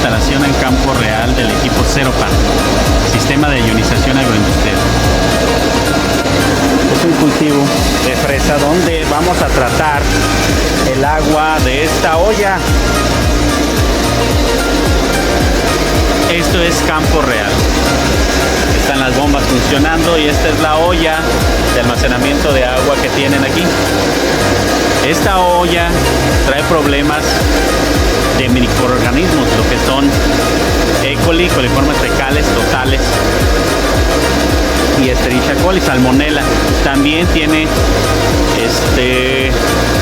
instalación en campo real del equipo ZEROPATH, sistema de ionización agroindustrial. Es un cultivo de fresa donde vamos a tratar el agua de esta olla. Esto es campo real. Están las bombas funcionando y esta es la olla de almacenamiento de agua que tienen aquí. Esta olla trae problemas de microorganismos, lo que son E.coli, coliformes fecales totales, y E.coli, Salmonella. También tiene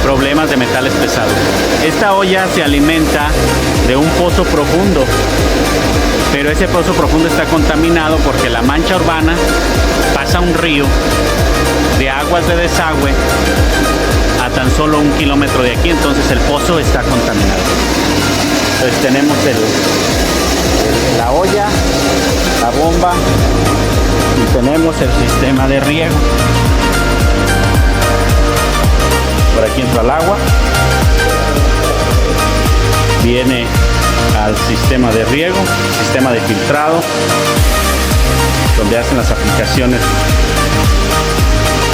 problemas de metales pesados. Esta olla se alimenta de un pozo profundo, pero ese pozo profundo está contaminado porque la mancha urbana pasa un río de aguas de desagüe a tan solo 1 kilómetro de aquí, entonces el pozo está contaminado. Entonces tenemos la olla, la bomba, y tenemos el sistema de riego. Por aquí entra el agua, viene al sistema de riego, sistema de filtrado, donde hacen las aplicaciones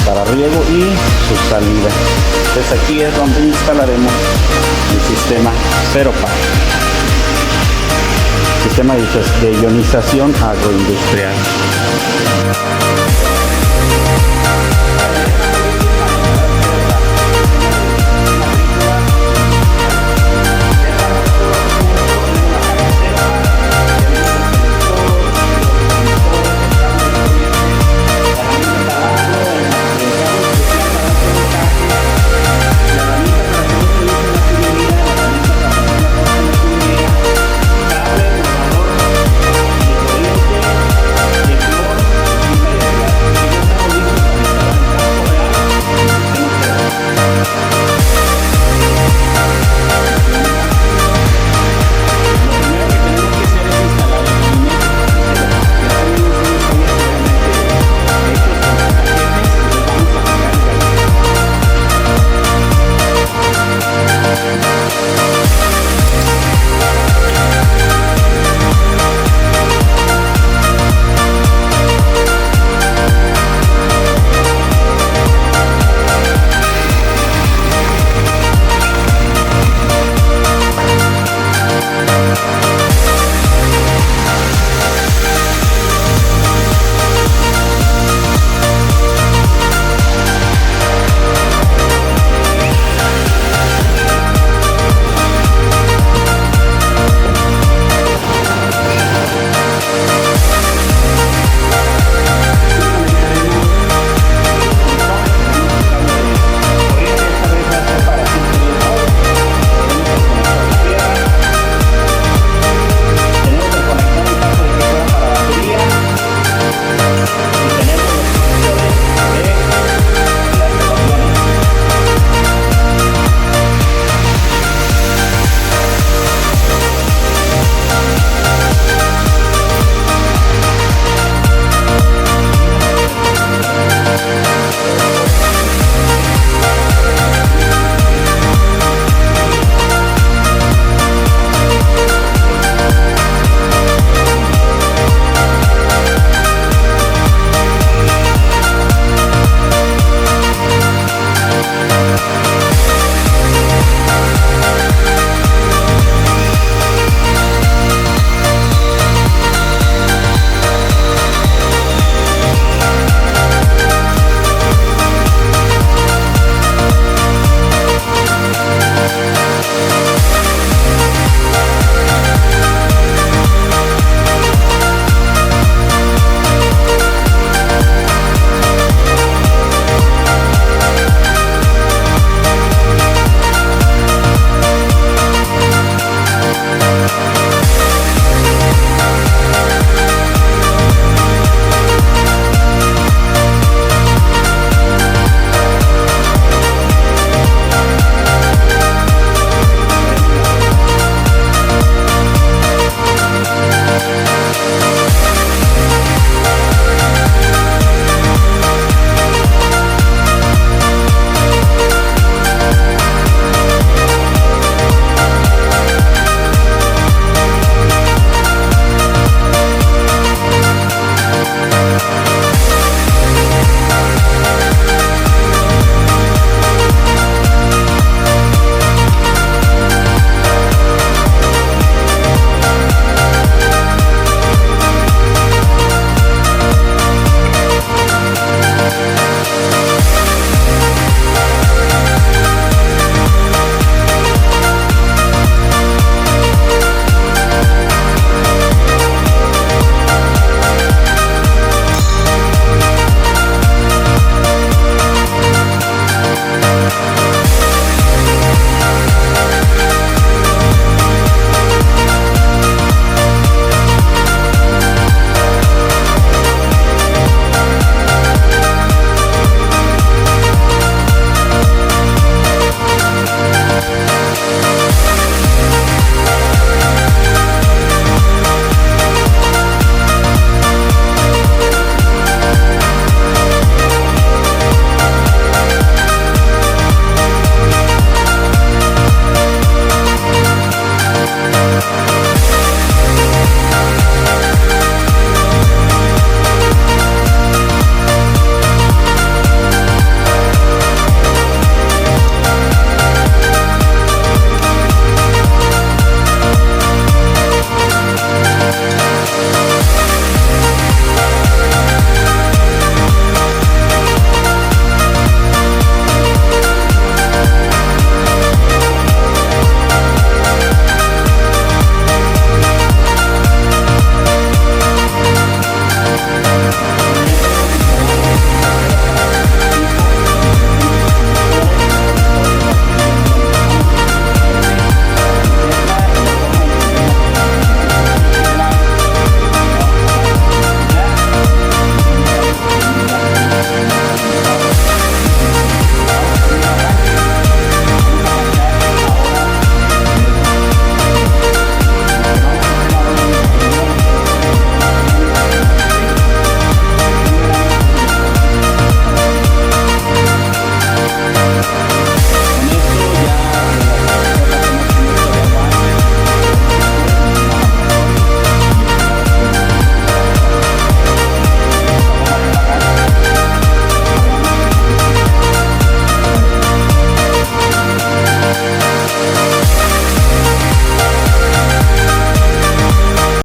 para riego y su salida. Entonces aquí es donde instalaremos el sistema ZEROPATH, sistema de ionización agroindustrial.